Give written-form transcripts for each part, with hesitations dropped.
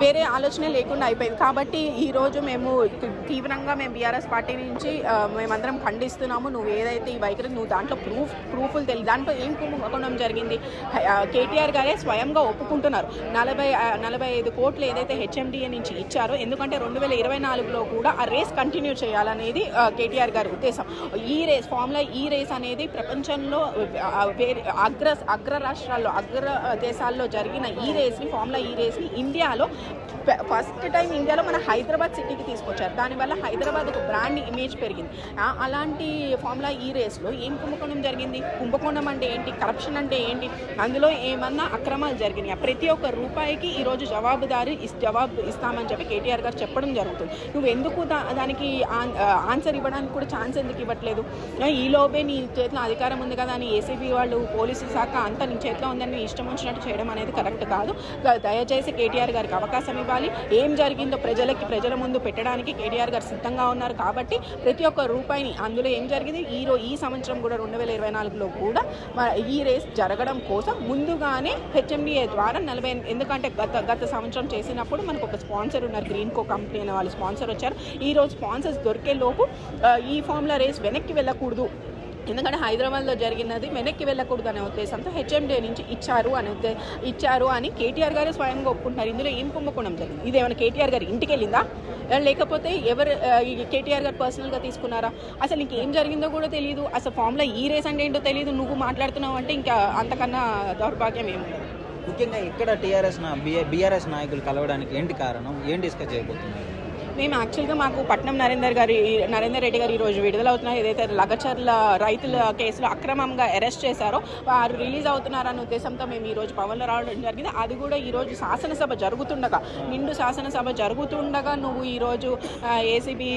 వేరే ఆలోచన లేకుండా అయిపోయింది. కాబట్టి ఈరోజు మేము తీవ్రంగా బీఆర్ఎస్ పార్టీ నుంచి మేమందరం ఖండిస్తున్నాము. నువ్వు ఏదైతే ఈ వైఖరి నువ్వు దాంట్లో ప్రూఫ్లు తెలియదు. దాంట్లో ఏం కుంభకోణం జరిగింది కేటీఆర్ గారే స్వయంగా ఒప్పుకుంటున్నారు. 45 కోట్లు ఏదైతే హెచ్ఎండిఏ నుంచి ఇచ్చారో, ఎందుకంటే 2024లో కూడా ఆ రేస్ కంటిన్యూ చేయాలనేది కేటీఆర్ గారి ఉద్దేశం. ఈ రేస్ ఫార్ములా ఈ రేస్ అనేది ప్రపంచంలో అగ్ర రాష్ట్రాల్లో అగ్ర దేశాల్లో జరిగిన ఈ రేస్ని ఫార్ములా ఈ రేస్ని ఇండియాలో ఫస్ట్ టైం ఇండియాలో మన హైదరాబాద్ సిటీకి తీసుకొచ్చారు. దానివల్ల హైదరాబాద్ ఒక బ్రాండ్ ఇమేజ్ పెరిగింది. అలాంటి ఫార్ములా ఈ రేస్లో ఏం కుంభకోణం జరిగింది? కుంభకోణం అంటే ఏంటి, కరప్షన్ అంటే ఏంటి, అందులో ఏమన్నా అక్రమాలు జరిగినాయి? ప్రతి ఒక్క రూపాయికి ఈరోజు జవాబు ఇస్తామని చెప్పి కేటీఆర్ గారు చెప్పడం జరుగుతుంది. నువ్వు ఎందుకు దానికి ఆన్సర్ ఇవ్వడానికి కూడా ఛాన్స్ ఎందుకు ఇవ్వట్లేదు? ఈలోపే నీ చేతిలో అధికారం ఉంది కదా అని ఏసీబీ వాళ్ళు పోలీసు శాఖ అంతా నీ చేతిలో ఉందని ఇష్టం వచ్చినట్టు చేయడం అనేది కరెక్ట్ కాదు. దయచేసి కేటీఆర్ గారికి అవకాశం ఇవ్వాలి. ఏం జరిగిందో ప్రజల ముందు పెట్టడానికి కేటీఆర్ గారు సిద్ధంగా ఉన్నారు. కాబట్టి ప్రతి ఒక్క రూపాయిని అందులో ఏం జరిగింది ఈ సంవత్సరం కూడా 2024లో కూడా ఈ రేస్ జరగడం కోసం ముందుగానే హెచ్ఎండిఏ ద్వారా 40, ఎందుకంటే గత సంవత్సరం చేసినప్పుడు మనకు ఒక స్పాన్సర్ ఉన్నారు, గ్రీన్ కో కంపెనీ అనే వాళ్ళు స్పాన్సర్ వచ్చారు. ఈరోజు స్పాన్సర్స్ దొరికే లోపు ఈ ఫార్ములా రేస్ వెనక్కి వెళ్ళకూడదు, ఎందుకంటే హైదరాబాద్లో జరిగినది వెనక్కి వెళ్ళకూడదు అనే ఉద్దేశంతో హెచ్ఎండిఏ నుంచి ఇచ్చారు అని కేటీఆర్ గారే స్వయంగా ఒప్పుకుంటున్నారు. ఇందులో ఏం కుంభకోణం జరిగింది? ఇదేమైనా కేటీఆర్ గారి ఇంటికి వెళ్ళిందా, లేకపోతే ఎవరు కేటీఆర్ గారు పర్సనల్గా తీసుకున్నారా? అసలు ఇంకేం జరిగిందో కూడా తెలియదు. అసలు ఫార్ములా ఈ రేస్ అంటే ఏంటో తెలియదు. నువ్వు మాట్లాడుతున్నావు అంటే ఇంకా అంతకన్నా దౌర్భాగ్యం ఏముండదు. ముఖ్యంగా ఇక్కడ బీఆర్ఎస్ నాయకులు కలవడానికి ఏంటి కారణం, ఏం డిస్కస్ చేయబోతున్నారు? మేము యాక్చువల్గా మాకు పట్నం నరేందర్ రెడ్డి గారు ఈరోజు విడుదలవుతున్నారు. ఏదైతే లగచర్ల రైతుల కేసులో అక్రమంగా అరెస్ట్ చేశారో వారు రిలీజ్ అవుతున్నారన్న ఉద్దేశంతో మేము ఈరోజు పవన్లో రావడం జరిగింది. అది కూడా ఈరోజు శాసనసభ జరుగుతుండగా, నిండు శాసనసభ జరుగుతుండగా నువ్వు ఈరోజు ఏసీబీ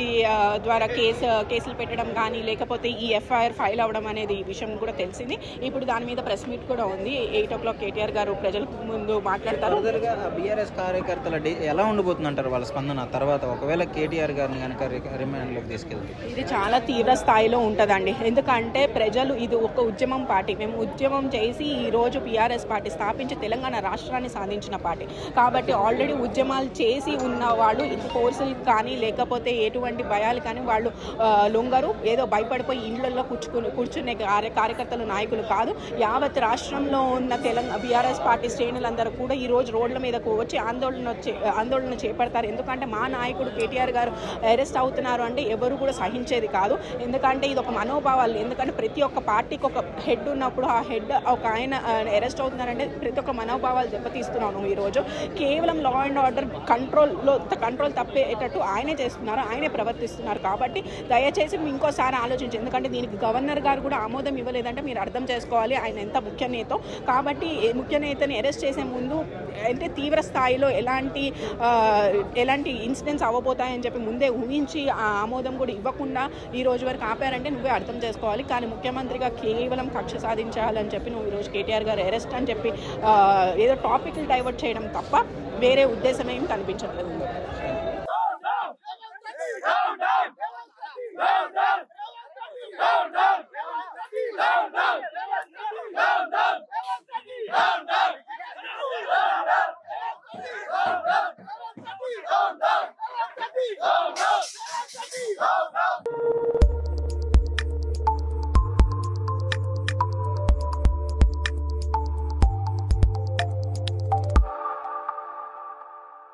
ద్వారా కేసులు పెట్టడం కానీ, లేకపోతే ఈ ఎఫ్ఐఆర్ ఫైల్ అవ్వడం అనేది ఈ విషయం కూడా తెలిసింది. ఇప్పుడు దాని మీద ప్రెస్ మీట్ కూడా ఉంది. 8 o'clock కేటీఆర్ గారు ప్రజల ముందు మాట్లాడతారు. బీఆర్ఎస్ కార్యకర్తల ఎలా ఉండబోతుందంటారు వాళ్ళ స్పందన తర్వాత ఒకవేళ కేటీఆర్ గారిని కనుక రిమాండ్లోకి తీసుకెళ్తే? ఇది చాలా తీవ్ర స్థాయిలో ఉంటుందండి. ఎందుకంటే ప్రజలు ఇది ఒక ఉద్యమం పార్టీ. మేము ఉద్యమం చేసి ఈరోజు బీఆర్ఎస్ పార్టీ స్థాపించి తెలంగాణ రాష్ట్రాన్ని సాధించిన పార్టీ. కాబట్టి ఆల్రెడీ ఉద్యమాలు చేసి ఉన్న వాళ్ళు ఇది కోర్సులు కానీ లేకపోతే ఎటువంటి భయాలు కానీ వాళ్ళు లొంగరు. ఏదో భయపడిపోయి ఇండ్లలో కూర్చునే కార్యకర్తలు నాయకులు కాదు. యావత్ రాష్ట్రంలో ఉన్న బీఆర్ఎస్ పార్టీ శ్రేణులందరూ కూడా ఈరోజు రోడ్ల మీదకు వచ్చి ఆందోళన చేపడతారు. ఎందుకంటే మా నాయకుడు కేటీఆర్ గారు అరెస్ట్ అవుతున్నారు అంటే ఎవరు కూడా సహించేది కాదు. ఎందుకంటే ఇది ఒక మనోభావాలు. ఎందుకంటే ప్రతి ఒక్క పార్టీకి ఒక హెడ్ ఉన్నప్పుడు ఆ హెడ్ ఒక ఆయన అరెస్ట్ అవుతున్నారంటే ప్రతి ఒక్క మనోభావాలు దెబ్బతీస్తున్నాను. ఈరోజు కేవలం లా అండ్ ఆర్డర్ కంట్రోల్ తప్పేటట్టు ఆయనే చేస్తున్నారు, ఆయనే ప్రవర్తిస్తున్నారు. కాబట్టి దయచేసి ఇంకోసారి ఆలోచించి, ఎందుకంటే దీనికి గవర్నర్ గారు కూడా ఆమోదం ఇవ్వలేదంటే మీరు అర్థం చేసుకోవాలి ఆయన ఎంత ముఖ్య నేత. కాబట్టి ముఖ్య నేతని అరెస్ట్ చేసే ముందు అంటే తీవ్ర స్థాయిలో ఎలాంటి ఇన్సిడెంట్స్ అవ్వబోతాయని చెప్పి ముందే ఊహించి ఆ ఆమోదం కూడా ఇవ్వకుండా ఈ రోజు వరకు ఆపారంటే నువ్వే అర్థం చేసుకోవాలి. కానీ ముఖ్యమంత్రిగా కేవలం కక్ష సాధించాలని చెప్పి నువ్వు ఈరోజు కేటీఆర్ గారు అరెస్ట్ అని చెప్పి ఏదో టాపిక్లు డైవర్ట్ చేయడం తప్ప వేరే ఉద్దేశం ఏం కనిపించట్లేదు.